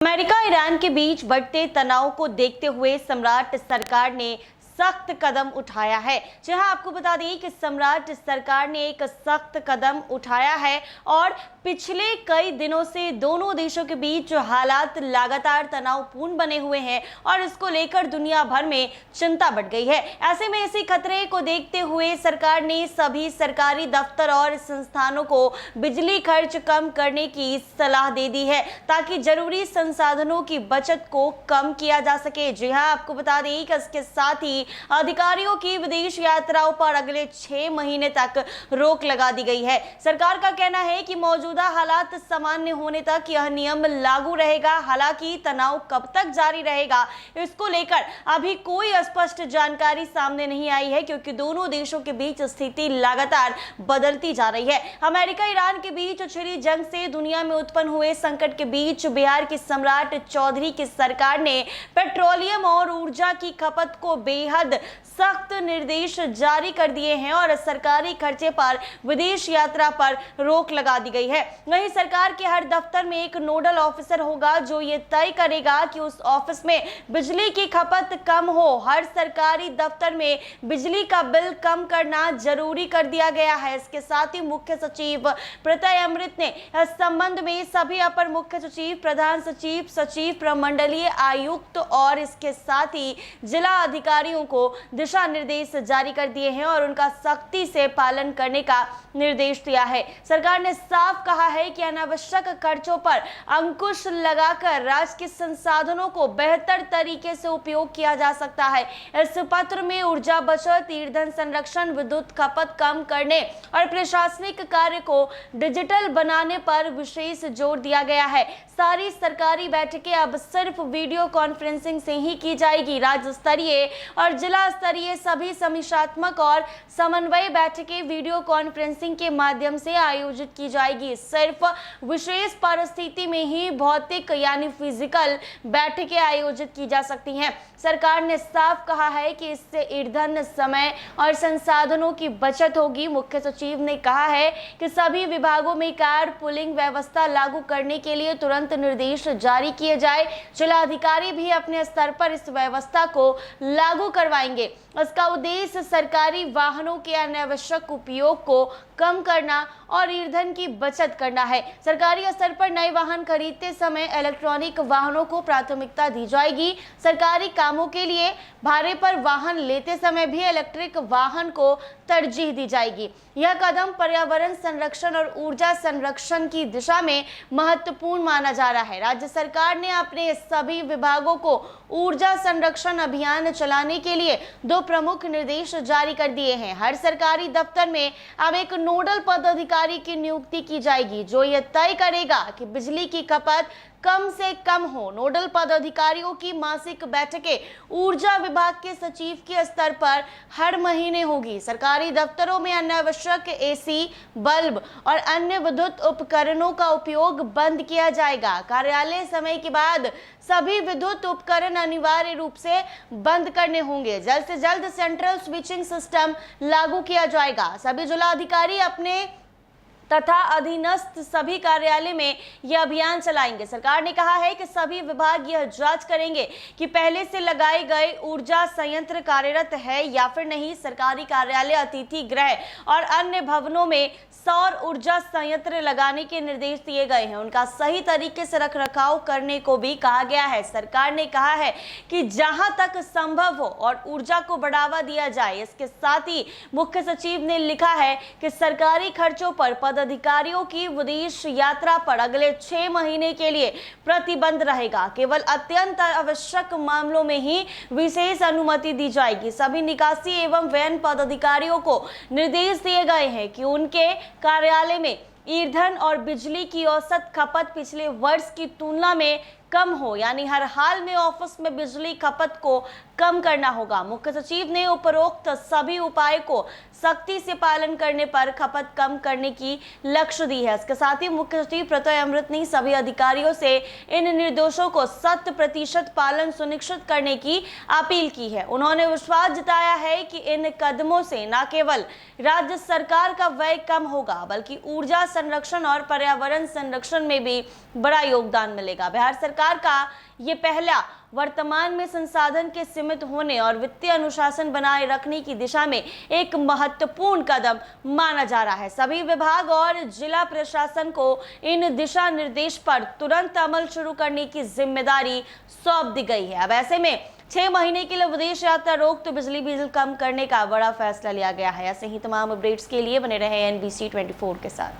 America Iran के बीच बढ़ते तनाव को देखते हुए सम्राट सरकार ने सख्त कदम उठाया है। जहां आपको बता दें कि सम्राट सरकार ने एक सख्त कदम उठाया है और पिछले कई दिनों से दोनों देशों के बीच जो हालात लगातार तनावपूर्ण बने हुए हैं और इसको लेकर दुनिया भर में चिंता बढ़ गई है। ऐसे में इसी खतरे को देखते हुए सरकार ने सभी सरकारी दफ्तर और संस्थानों को बिजली खर्च कम करने की सलाह दे दी है ताकि जरूरी संसाधनों की बचत को कम किया जा सके। जी हां, आपको बता दें कि इसके साथ ही अधिकारियों की विदेश यात्राओं पर अगले 6 महीने तक रोक लगा दी गई है। सरकार का कहना है कि मौजूदा हालात सामान्य होने तक यह नियम लागू रहेगा। हालांकि तनाव कब तक जारी रहेगा इसको लेकर अभी कोई स्पष्ट जानकारी सामने नहीं आई है, क्योंकि दोनों देशों के बीच स्थिति लगातार बदलती जा रही है। अमेरिका ईरान के बीच छिड़ी जंग से दुनिया में उत्पन्न हुए संकट के बीच बिहार के सम्राट चौधरी की सरकार ने पेट्रोलियम और ऊर्जा की खपत को बेहद सख्त निर्देश जारी कर दिए हैं और सरकारी खर्चे पर विदेश यात्रा पर रोक लगा दी गई है। वहीं सरकार के हर दफ्तर में एक नोडल ऑफिसर होगा जो ये तय करेगा कि उस ऑफिस में बिजली की खपत कम हो। हर सरकारी दफ्तर में बिजली का बिल कम करना जरूरी कर दिया गया है। इसके साथ ही मुख्य सचिव प्रत्यय अमृत ने इस संबंध में सभी अपर मुख्य सचिव, प्रधान सचिव, सचिव, प्रमंडलीय आयुक्त और इसके साथ ही जिला अधिकारियों को दिशा निर्देश जारी कर दिए हैं और उनका सख्ती से पालन करने का निर्देश दिया है। सरकार ने साफ कहा है कि अनावश्यक खर्चों पर अंकुश लगाकर राज्य के संसाधनों को बेहतर तरीके से उपयोग किया जा सकता है। इस पत्र में ऊर्जा बचत, ईंधन संरक्षण, विद्युत खपत कम करने और प्रशासनिक कार्य को डिजिटल बनाने पर विशेष जोर दिया गया है। सारी सरकारी बैठकें अब सिर्फ वीडियो कॉन्फ्रेंसिंग से ही की जाएगी। राज्य स्तरीय और जिला स्तरीय सभी समीक्षात्मक और समन्वय बैठकें वीडियो कॉन्फ्रेंसिंग के माध्यम से आयोजित की जाएगी। सिर्फ विशेष परिस्थिति में ही भौतिक यानी फिजिकल बैठकें आयोजित की जा सकती हैं। सरकार ने साफ कहा है कि इससे ईंधन, समय और संसाधनों की बचत होगी। मुख्य सचिव ने कहा है कि सभी विभागों में कार पुलिंग व्यवस्था लागू करने के लिए तुरंत निर्देश जारी किए जाए। जिलाधिकारी भी अपने स्तर पर इस व्यवस्था को लागू करवाएंगे। इसका उद्देश्य सरकारी वाहनों के अनावश्यक उपयोग को कम करना और ईंधन की बचत करना है। सरकारी स्तर पर नए वाहन खरीदते समय इलेक्ट्रॉनिक वाहनों को प्राथमिकता दी जाएगी। सरकारी कामों के लिए भाड़े पर वाहन लेते समय भी इलेक्ट्रिक वाहन को तरजीह दी जाएगी। यह कदम पर्यावरण संरक्षण और ऊर्जा संरक्षण की दिशा में महत्वपूर्ण माना जा रहा है। राज्य सरकार ने अपने सभी विभागों को ऊर्जा संरक्षण अभियान चलाने के लिए 2 प्रमुख निर्देश जारी कर दिए हैं। हर सरकारी दफ्तर में अब एक नोडल पदाधिकारी की नियुक्ति की जाएगी जो यह तय करेगा कि बिजली की खपत कम से कम हो। नोडल पदाधिकारियों की मासिक बैठकें ऊर्जा विभाग के सचिव के स्तर पर हर महीने होगी। सरकारी दफ्तरों में अनावश्यक एसी, बल्ब और अन्य विद्युत उपकरणों का उपयोग बंद किया जाएगा। कार्यालय समय के बाद सभी विद्युत उपकरण अनिवार्य रूप से बंद करने होंगे। जल्द से जल्द सेंट्रल स्विचिंग सिस्टम लागू किया जाएगा। सभी जिलाधिकारी अपने तथा अधीनस्थ सभी कार्यालय में यह अभियान चलाएंगे। सरकार ने कहा है कि सभी विभाग यह जांच करेंगे कि पहले से लगाए गए ऊर्जा संयंत्र कार्यरत है या फिर नहीं। सरकारी कार्यालय, अतिथि गृह और अन्य भवनों में सौर ऊर्जा संयंत्र लगाने के निर्देश दिए गए हैं। उनका सही तरीके से रखरखाव करने को भी कहा गया है। सरकार ने कहा है कि जहां तक संभव हो और ऊर्जा को बढ़ावा दिया जाए। इसके साथ ही मुख्य सचिव ने लिखा है कि सरकारी खर्चों पर अधिकारियों की विदेश यात्रा पर अगले 6 महीने के लिए प्रतिबंध रहेगा। केवल अत्यंत आवश्यक मामलों में ही विशेष अनुमति दी जाएगी। सभी निकासी एवं वैन पदाधिकारियों को निर्देश दिए गए हैं कि उनके कार्यालय में ईंधन और बिजली की औसत खपत पिछले वर्ष की तुलना में कम हो, यानी हर हाल में ऑफिस में बिजली खपत को कम करना होगा। मुख्य सचिव ने उपरोक्त सभी उपाय को सख्ती से पालन करने पर खपत कम करने की लक्ष्य दी है। इसके साथ ही मुख्य सचिव प्रत्यय अमृत ने सभी अधिकारियों से इन निर्देशों को 100% पालन सुनिश्चित करने की अपील की है। उन्होंने विश्वास जताया है कि इन कदमों से न केवल राज्य सरकार का व्यय कम होगा बल्कि ऊर्जा संरक्षण और पर्यावरण संरक्षण में भी बड़ा योगदान मिलेगा। बिहार सरकार सरकार का ये पहला वर्तमान में संसाधन के सीमित होने और वित्तीय अनुशासन बनाए रखने की दिशा में एक महत्वपूर्ण कदम माना जा रहा है। सभी विभाग और जिला प्रशासन को इन दिशा निर्देश पर तुरंत अमल शुरू करने की जिम्मेदारी सौंप दी गई है। अब ऐसे में 6 महीने के लिए विदेश यात्रा रोक तो बिजली बिल कम करने का बड़ा फैसला लिया गया है। ऐसे ही तमाम अपडेट्स के लिए बने रहे NBC 24 के साथ।